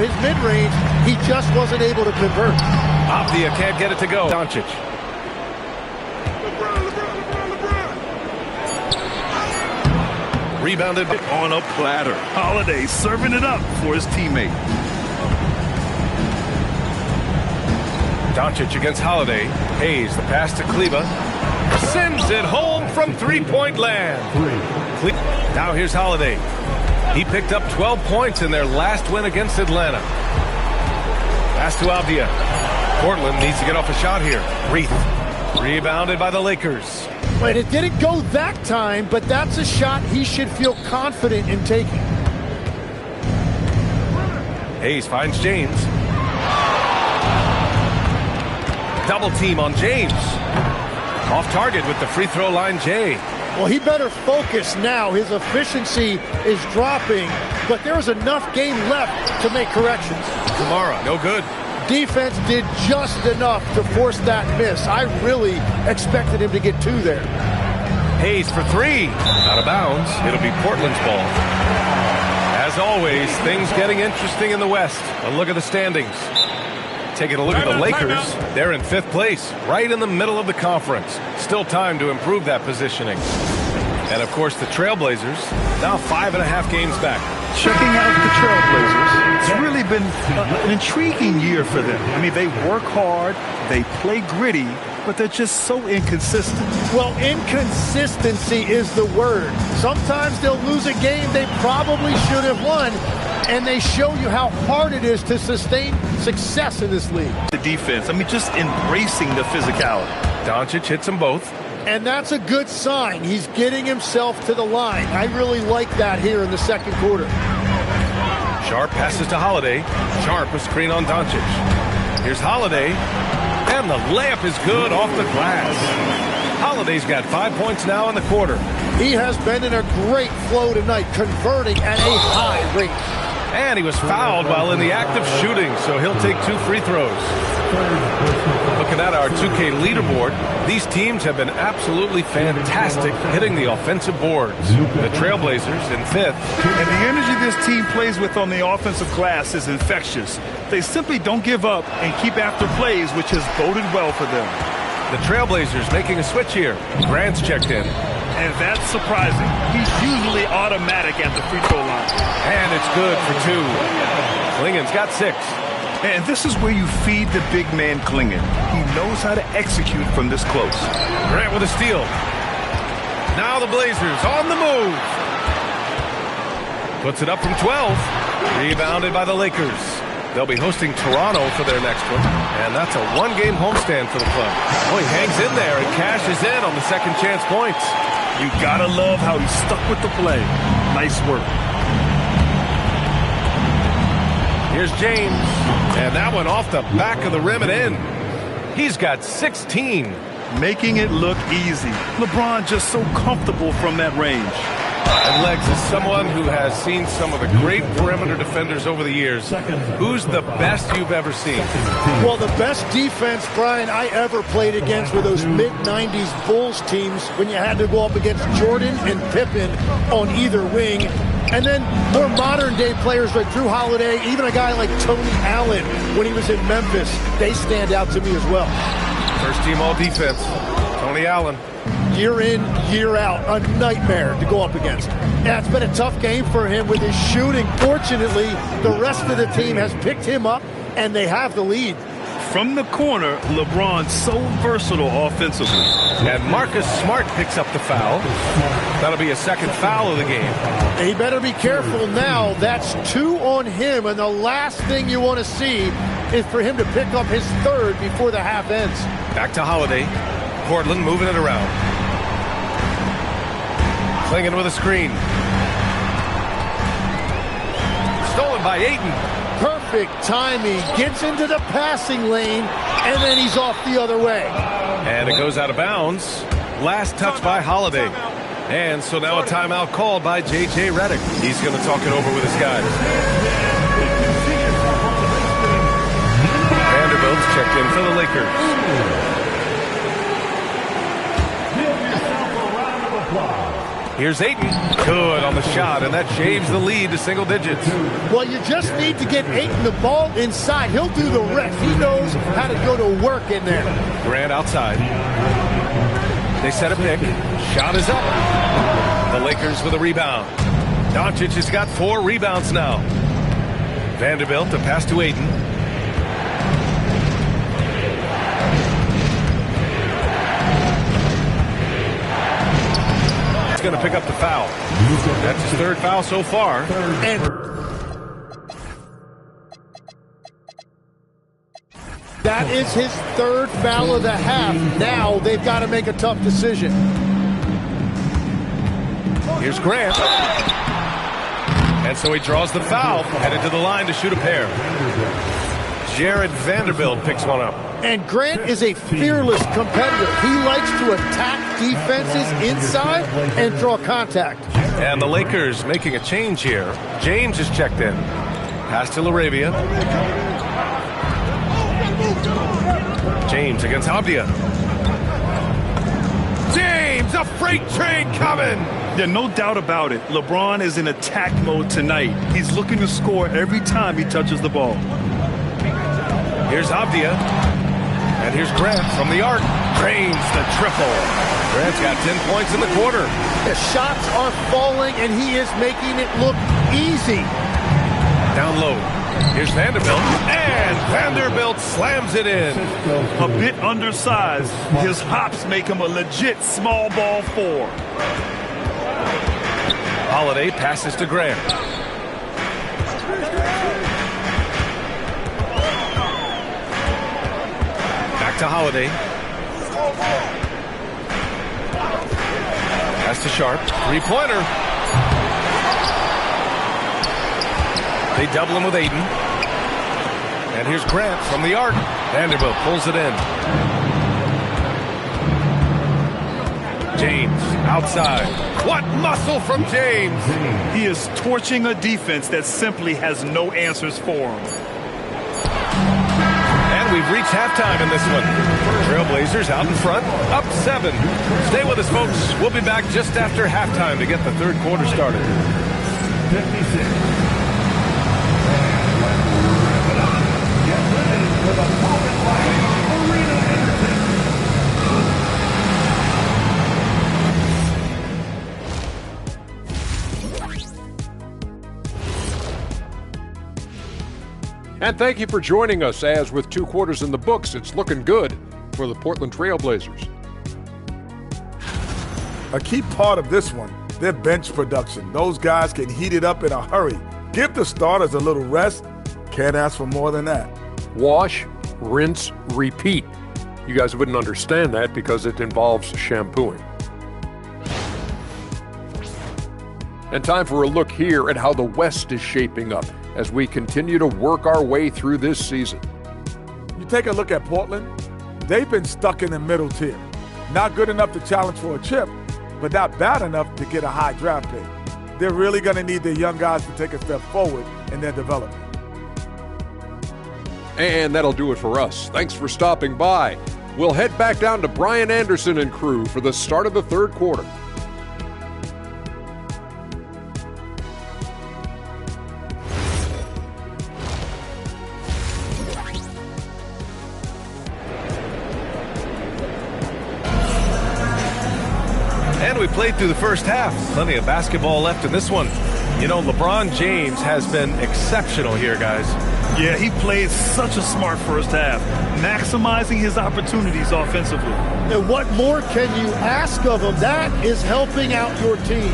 his mid-range. He just wasn't able to convert. Avdia can't get it to go. Doncic. Rebounded on a platter. Holiday serving it up for his teammate. Doncic against Holiday. Hayes, the pass to Kleba. Sends it home from three-point land. Now here's Holiday. He picked up 12 points in their last win against Atlanta. Pass to Avdia. Portland needs to get off a shot here. Reith. Rebounded by the Lakers. But it didn't go that time, but that's a shot he should feel confident in taking. Hayes finds James. Double team on James. Off target with the free throw line, Jay. Well, he better focus now. His efficiency is dropping, but there is enough game left to make corrections. Kamara, no good. Defense did just enough to force that miss. I really expected him to get two there. Hayes for three. Out of bounds. It'll be Portland's ball. As always, things getting interesting in the West. A look at the standings. Taking a look at the Lakers. They're in 5th place, right in the middle of the conference. Still time to improve that positioning. And, of course, the Trailblazers, now 5.5 games back. Checking out the Trailblazers. It's really been an intriguing year for them. I mean, they work hard, they play gritty, but they're just so inconsistent. Well, inconsistency is the word. Sometimes they'll lose a game they probably should have won, and they show you how hard it is to sustain success in this league. The defense, I mean, just embracing the physicality. Doncic hits them both. And that's a good sign. He's getting himself to the line. I really like that here in the second quarter. Sharp passes to Holiday. Sharp a screen on Doncic. Here's Holiday. And the layup is good off the glass. Holiday's got 5 points now in the quarter. He has been in a great flow tonight, converting at a high rate. And he was fouled while in the act of shooting, so he'll take 2 free throws. Looking at our 2K leaderboard, these teams have been absolutely fantastic hitting the offensive boards. The Trailblazers in 5th. And the energy this team plays with on the offensive glass is infectious. They simply don't give up and keep after plays, which has boded well for them. The Trailblazers making a switch here. Grant's checked in. And that's surprising. He's usually automatic at the free throw line. And it's good for 2. Klingen's got 6. And this is where you feed the big man Klingen. He knows how to execute from this close. Grant with a steal. Now the Blazers on the move. Puts it up from 12. Rebounded by the Lakers. They'll be hosting Toronto for their next one. And that's a 1-game homestand for the club. Oh, he hangs in there and cashes in on the second chance points. You gotta love how he stuck with the play. Nice work. Here's James. And that one off the back of the rim and in. He's got 16. Making it look easy. LeBron just so comfortable from that range. And Legs is someone who has seen some of the great perimeter defenders over the years. Who's the best you've ever seen? Well, the best defense, Brian, I ever played against were those mid-90s Bulls teams when you had to go up against Jordan and Pippen on either wing. And then more modern-day players like Drew Holiday, even a guy like Tony Allen when he was in Memphis, they stand out to me as well. First team all-defense, Tony Allen. Year in, year out, a nightmare to go up against. Yeah, it's been a tough game for him with his shooting. Fortunately, the rest of the team has picked him up, and they have the lead. From the corner, LeBron's so versatile offensively. And Marcus Smart picks up the foul. That'll be a second foul of the game. He better be careful now. That's 2 on him, and the last thing you want to see is for him to pick up his 3rd before the half ends. Back to Holiday. Portland moving it around. Klingen with a screen. Stolen by Ayton. Perfect timing. Gets into the passing lane, and then he's off the other way. And it goes out of bounds. Last touch by Holiday. And so now a timeout called by J.J. Redick. He's going to talk it over with his guys. Vanderbilt's checked in for the Lakers. Here's Ayton. Good on the shot, and that shaves the lead to single digits. Well, you just need to get Ayton the ball inside. He'll do the rest. He knows how to go to work in there. Grant outside. They set a pick. Shot is up. The Lakers with a rebound. Doncic has got 4 rebounds now. Vanderbilt, a pass to Ayton. He's going to pick up the foul. That's his 3rd foul so far. And that is his 3rd foul of the half. Now they've got to make a tough decision. Here's Grant. And so he draws the foul, headed to the line to shoot a pair. Jared Vanderbilt picks one up. And Grant is a fearless competitor. He likes to attack defenses inside and draw contact. And the Lakers making a change here. James is checked in. Pass to LaRavia. James against Abdia. James, a freight train coming! Yeah, no doubt about it. LeBron is in attack mode tonight. He's looking to score every time he touches the ball. Here's Abdia. And here's Grant from the arc. Drains the triple. Grant's got 10 points in the quarter. The shots are falling, and he is making it look easy. Down low. Here's Vanderbilt. And Vanderbilt slams it in. A bit undersized. His hops make him a legit small ball 4. Holiday passes to Grant. Back to Holiday. Pass to Sharp. 3-pointer. They double him with Ayton. And here's Grant from the arc. Vanderbilt pulls it in. James outside. What muscle from James! He is torching a defense that simply has no answers for him. And we've reached halftime in this one. Trailblazers out in front, up 7. Stay with us, folks. We'll be back just after halftime to get the 3rd quarter started. 56. Get ready for the Pocket Light Arena Entertainment. And thank you for joining us, as with 2 quarters in the books, it's looking good for the Portland Trailblazers. A key part of this one, their bench production. Those guys can heat it up in a hurry. Give the starters a little rest. Can't ask for more than that. Wash, rinse, repeat. You guys wouldn't understand that because it involves shampooing. And time for a look here at how the West is shaping up as we continue to work our way through this season. You take a look at Portland, they've been stuck in the middle tier. Not good enough to challenge for a chip, but not bad enough to get a high draft pick. They're really going to need their young guys to take a step forward in their development. And that'll do it for us. Thanks for stopping by. We'll head back down to Brian Anderson and crew for the start of the 3rd quarter. And we played through the first half. Plenty of basketball left in this one. You know, LeBron James has been exceptional here, guys. Yeah, he played such a smart first half, maximizing his opportunities offensively. And what more can you ask of him? That is helping out your team.